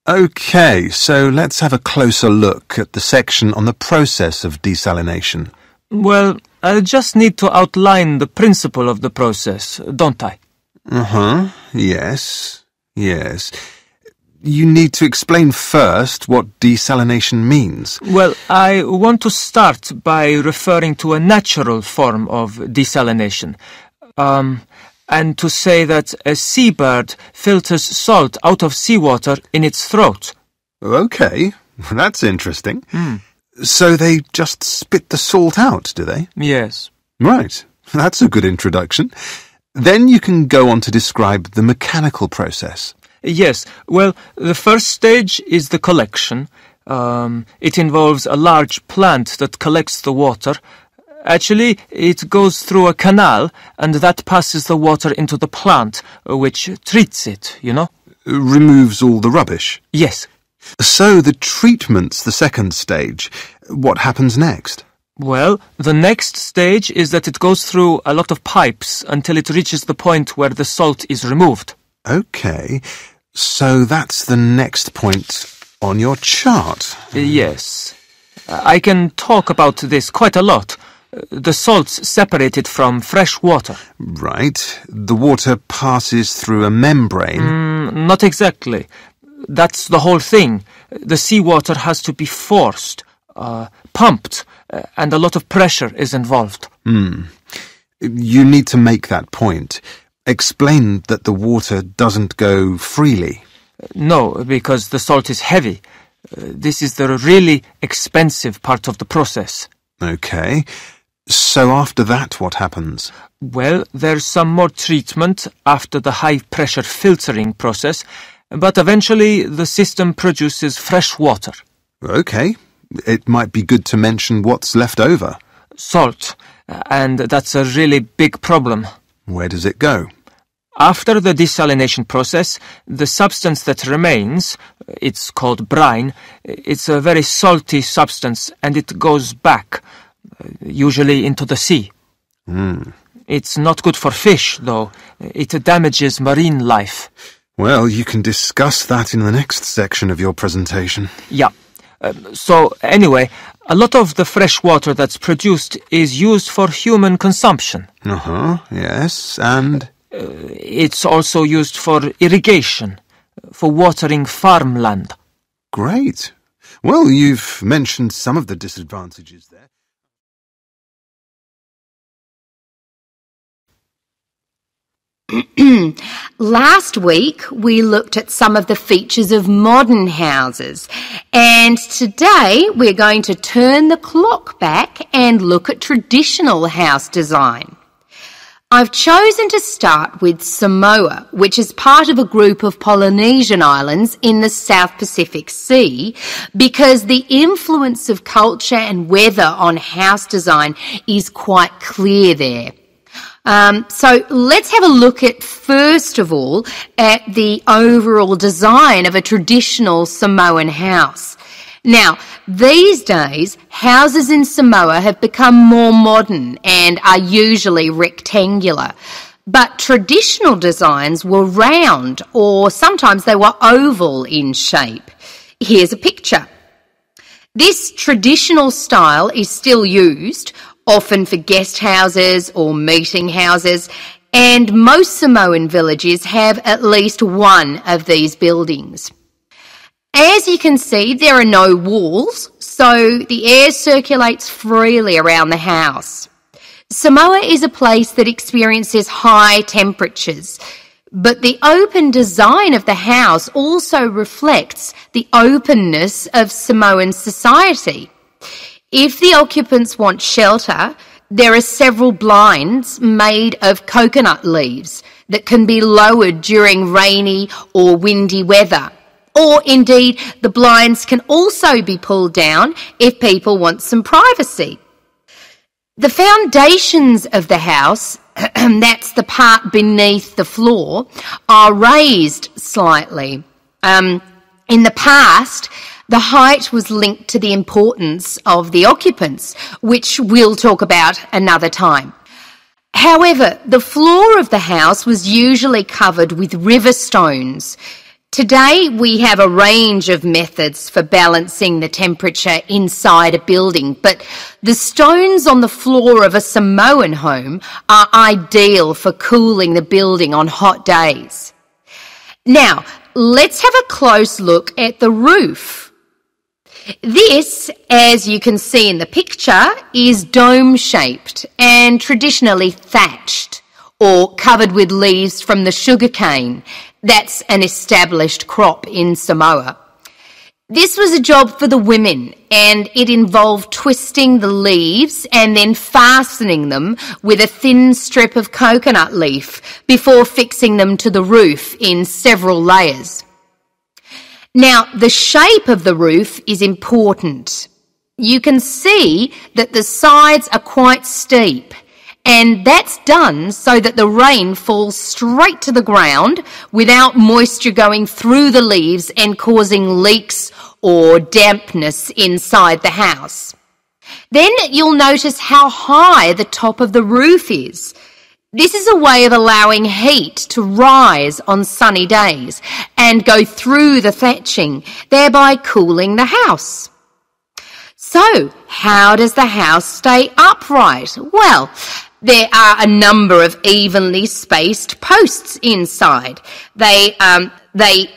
Okay, so let's have a closer look at the section on the process of desalination. Well, I just need to outline the principle of the process, don't I? Uh-huh, yes. You need to explain first what desalination means. Well, I want to start by referring to a natural form of desalination. And to say that a seabird filters salt out of seawater in its throat. Okay, that's interesting. So they just spit the salt out, do they? Yes. Right, that's a good introduction. Then you can go on to describe the mechanical process. Yes, well, the first stage is the collection. It involves a large plant that collects the water. Actually, it goes through a canal, and that passes the water into the plant, which treats it, you know? Removes all the rubbish. Yes. So the treatment's the second stage. What happens next? Well, the next stage is that it goes through a lot of pipes until it reaches the point where the salt is removed. Okay, so that's the next point on your chart. Yes. I can talk about this quite a lot. The salt's separated from fresh water. Right. The water passes through a membrane. Not exactly. That's the whole thing. The seawater has to be forced, pumped, and a lot of pressure is involved. You need to make that point. Explain that the water doesn't go freely. No, because the salt is heavy. This is the really expensive part of the process. Okay. So after that, what happens? Well, there's some more treatment after the high-pressure filtering process, but eventually the system produces fresh water. Okay. It might be good to mention what's left over. Salt, and that's a really big problem. Where does it go? After the desalination process, the substance that remains, it's called brine, it's a very salty substance, and it goes back, usually into the sea. It's not good for fish, though. It damages marine life. Well, you can discuss that in the next section of your presentation. Yeah. So, anyway, a lot of the fresh water that's produced is used for human consumption. Yes, and? It's also used for irrigation, for watering farmland. Great. Well, you've mentioned some of the disadvantages there. Last week, we looked at some of the features of modern houses, and today we're going to turn the clock back and look at traditional house design. I've chosen to start with Samoa, which is part of a group of Polynesian islands in the South Pacific Sea, because the influence of culture and weather on house design is quite clear there. So let's have a look at, first of all, at the overall design of a traditional Samoan house. Now, these days, houses in Samoa have become more modern and are usually rectangular. But traditional designs were round, or sometimes they were oval in shape. Here's a picture. This traditional style is still used, often for guest houses or meeting houses, and most Samoan villages have at least one of these buildings. As you can see, there are no walls, so the air circulates freely around the house. Samoa is a place that experiences high temperatures, but the open design of the house also reflects the openness of Samoan society. If the occupants want shelter, there are several blinds made of coconut leaves that can be lowered during rainy or windy weather. Or indeed, the blinds can also be pulled down if people want some privacy. The foundations of the house, that's the part beneath the floor, are raised slightly. In the past, the height was linked to the importance of the occupants, which we'll talk about another time. However, the floor of the house was usually covered with river stones. Today we have a range of methods for balancing the temperature inside a building, but the stones on the floor of a Samoan home are ideal for cooling the building on hot days. Now, let's have a close look at the roof. This, as you can see in the picture, is dome-shaped and traditionally thatched or covered with leaves from the sugarcane. That's an established crop in Samoa. This was a job for the women, and it involved twisting the leaves and then fastening them with a thin strip of coconut leaf before fixing them to the roof in several layers. Now, the shape of the roof is important. You can see that the sides are quite steep, and that's done so that the rain falls straight to the ground without moisture going through the leaves and causing leaks or dampness inside the house. Then you'll notice how high the top of the roof is. This is a way of allowing heat to rise on sunny days and go through the thatching, thereby cooling the house. So, how does the house stay upright? Well, there are a number of evenly spaced posts inside. They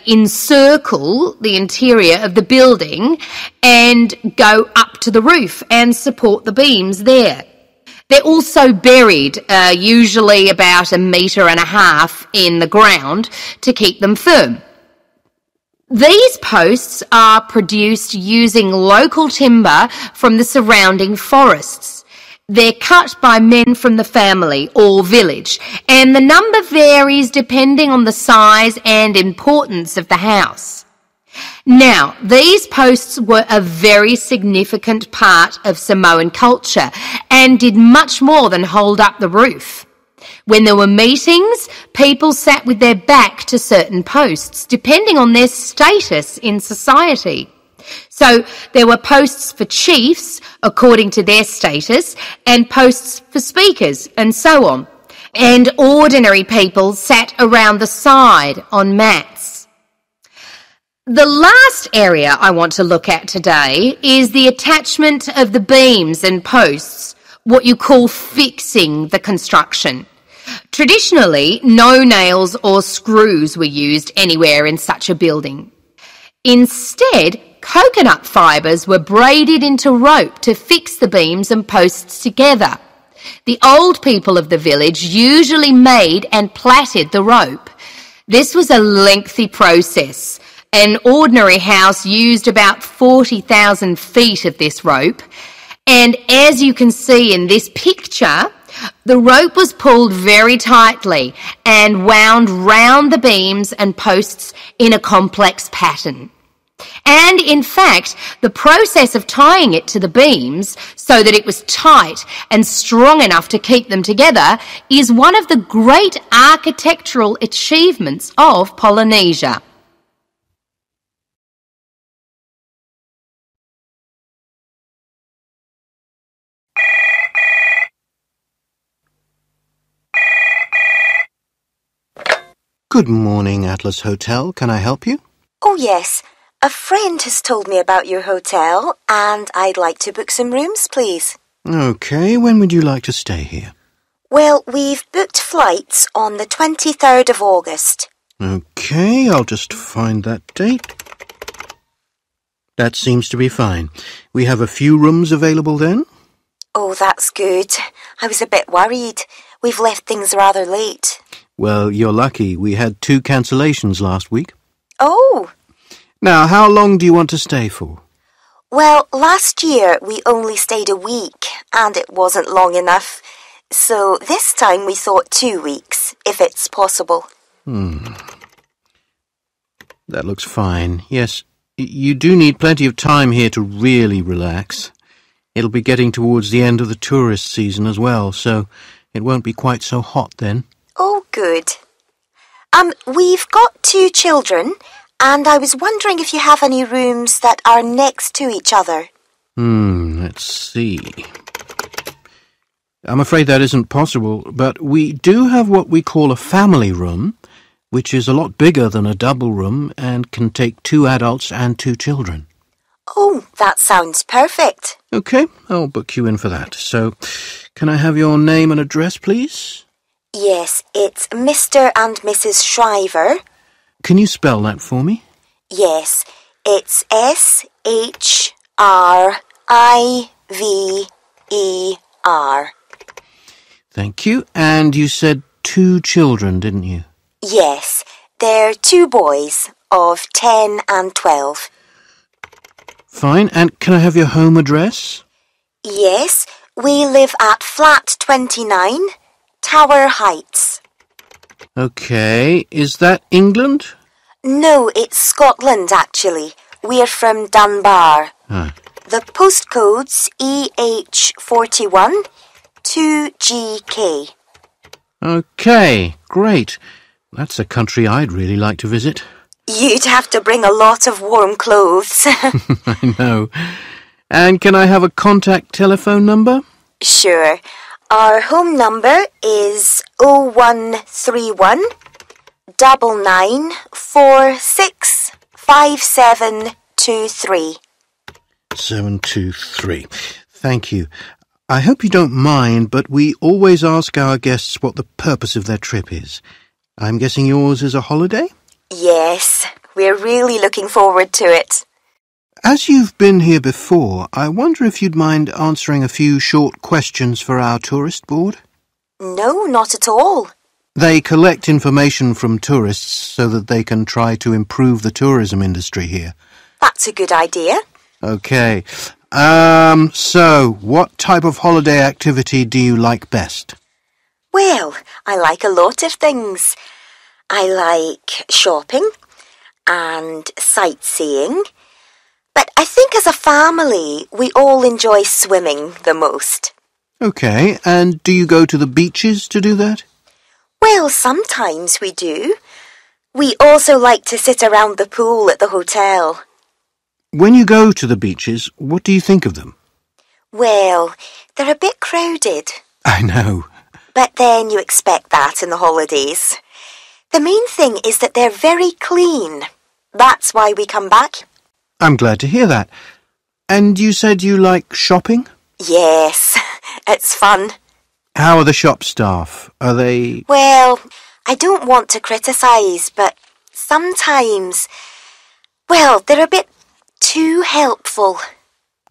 encircle the interior of the building and go up to the roof and support the beams there. They're also buried, usually about 1.5 meters in the ground to keep them firm. These posts are produced using local timber from the surrounding forests. They're cut by men from the family or village, and the number varies depending on the size and importance of the house. Now, these posts were a very significant part of Samoan culture and did much more than hold up the roof. When there were meetings, people sat with their back to certain posts, depending on their status in society. So there were posts for chiefs, according to their status, and posts for speakers, and so on. And ordinary people sat around the side on mats. The last area I want to look at today is the attachment of the beams and posts, what you call fixing the construction. Traditionally, no nails or screws were used anywhere in such a building. Instead, coconut fibres were braided into rope to fix the beams and posts together. The old people of the village usually made and plaited the rope. This was a lengthy process. An ordinary house used about 40,000 feet of this rope, and as you can see in this picture, the rope was pulled very tightly and wound round the beams and posts in a complex pattern. And in fact, the process of tying it to the beams so that it was tight and strong enough to keep them together is one of the great architectural achievements of Polynesia. Good morning, Atlas Hotel. Can I help you? Oh, yes. A friend has told me about your hotel, and I'd like to book some rooms, please. Okay, when would you like to stay here? Well, we've booked flights on the 23rd of August. Okay, I'll just find that date. That seems to be fine. We have a few rooms available then. Oh, that's good. I was a bit worried. We've left things rather late. Well, you're lucky. We had 2 cancellations last week. Oh! Now, how long do you want to stay for? Well, last year we only stayed a week, and it wasn't long enough. So this time we thought 2 weeks, if it's possible. That looks fine. Yes, you do need plenty of time here to really relax. It'll be getting towards the end of the tourist season as well, so it won't be quite so hot then. Oh, good. We've got 2 children, and I was wondering if you have any rooms that are next to each other. Let's see. I'm afraid that isn't possible, but we do have what we call a family room. which is a lot bigger than a double room and can take 2 adults and 2 children. Oh, that sounds perfect. Okay, I'll book you in for that. So, can I have your name and address, please? Yes, it's Mr. and Mrs. Shriver. Can you spell that for me? Yes, it's S-H-R-I-V-E-R. Thank you. And you said 2 children, didn't you? Yes, they're 2 boys of 10 and 12. Fine. And can I have your home address? Yes, we live at flat 29, Tower Heights. Okay. Is that England? No, it's Scotland, actually. We're from Dunbar. Ah. The postcode's EH41 2GK. Okay, great. That's a country I'd really like to visit. You'd have to bring a lot of warm clothes. I know. And can I have a contact telephone number? Sure. Our home number is 0131 9946 5723. 723. Thank you. I hope you don't mind, but we always ask our guests what the purpose of their trip is. I'm guessing yours is a holiday? Yes, we're really looking forward to it. As you've been here before, I wonder if you'd mind answering a few short questions for our tourist board? No, not at all. They collect information from tourists so that they can try to improve the tourism industry here. That's a good idea. Okay. So, what type of holiday activity do you like best? Well, I like a lot of things. I like shopping and sightseeing. But I think as a family, we all enjoy swimming the most. Okay, and do you go to the beaches to do that? Well, sometimes we do. We also like to sit around the pool at the hotel. When you go to the beaches, what do you think of them? Well, they're a bit crowded. I know. But then you expect that in the holidays. The main thing is that they're very clean. That's why we come back. I'm glad to hear that. And you said you like shopping? Yes, it's fun. How are the shop staff? Are they... Well, I don't want to criticise, but sometimes, well, they're a bit too helpful.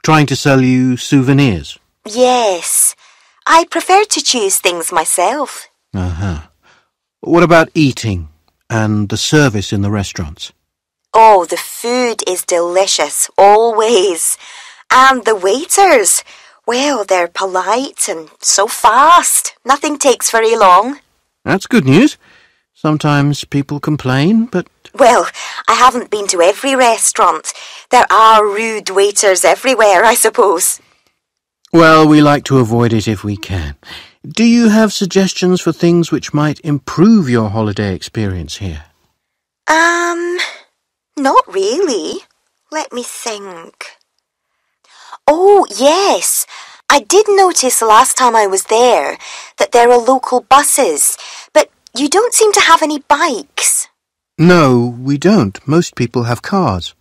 Trying to sell you souvenirs? Yes, I prefer to choose things myself. Uh-huh. What about eating and the service in the restaurants? Oh, the food is delicious, always. And the waiters, well, they're polite and so fast. Nothing takes very long. That's good news. Sometimes people complain, but... Well, I haven't been to every restaurant. There are rude waiters everywhere, I suppose. Well, we like to avoid it if we can. Do you have suggestions for things which might improve your holiday experience here? Not really. Let me think. Oh, yes. I did notice last time I was there that there are local buses, but you don't seem to have any bikes. No, we don't. Most people have cars.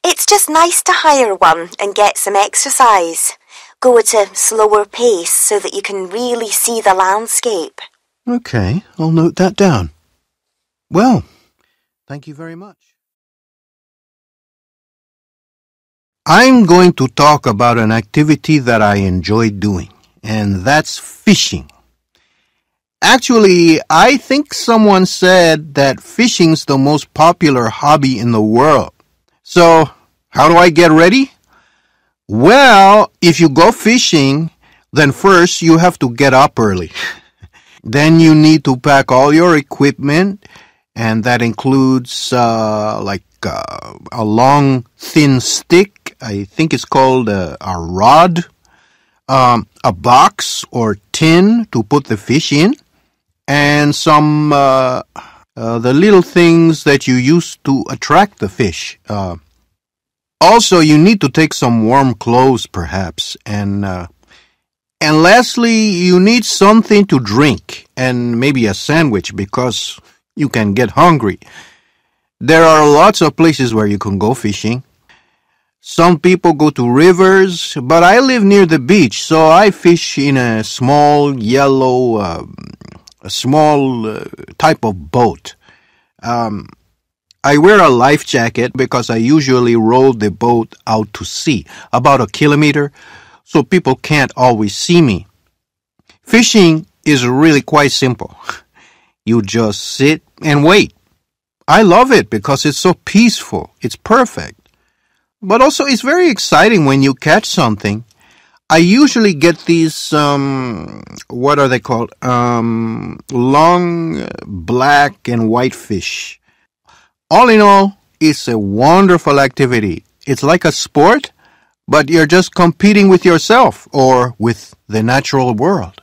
It's just nice to hire one and get some exercise. Go at a slower pace so that you can really see the landscape. Okay, I'll note that down. Well, thank you very much. I'm going to talk about an activity that I enjoy doing, and that's fishing. Actually, I think someone said that fishing's the most popular hobby in the world. So, how do I get ready? Well, if you go fishing, then first you have to get up early. Then you need to pack all your equipment, and that includes a long, thin stick. I think it's called a rod, a box or tin to put the fish in, and some the little things that you use to attract the fish. Also, you need to take some warm clothes, perhaps, and lastly, you need something to drink and maybe a sandwich because you can get hungry. There are lots of places where you can go fishing. Some people go to rivers, but I live near the beach, so I fish in a small yellow, type of boat. I wear a life jacket because I usually row the boat out to sea, about 1 kilometer, so people can't always see me. Fishing is really quite simple. You just sit and wait. I love it because it's so peaceful. It's perfect. But also it's very exciting when you catch something. I usually get these, what are they called? Long black and white fish. All in all, it's a wonderful activity. It's like a sport, but you're just competing with yourself or with the natural world.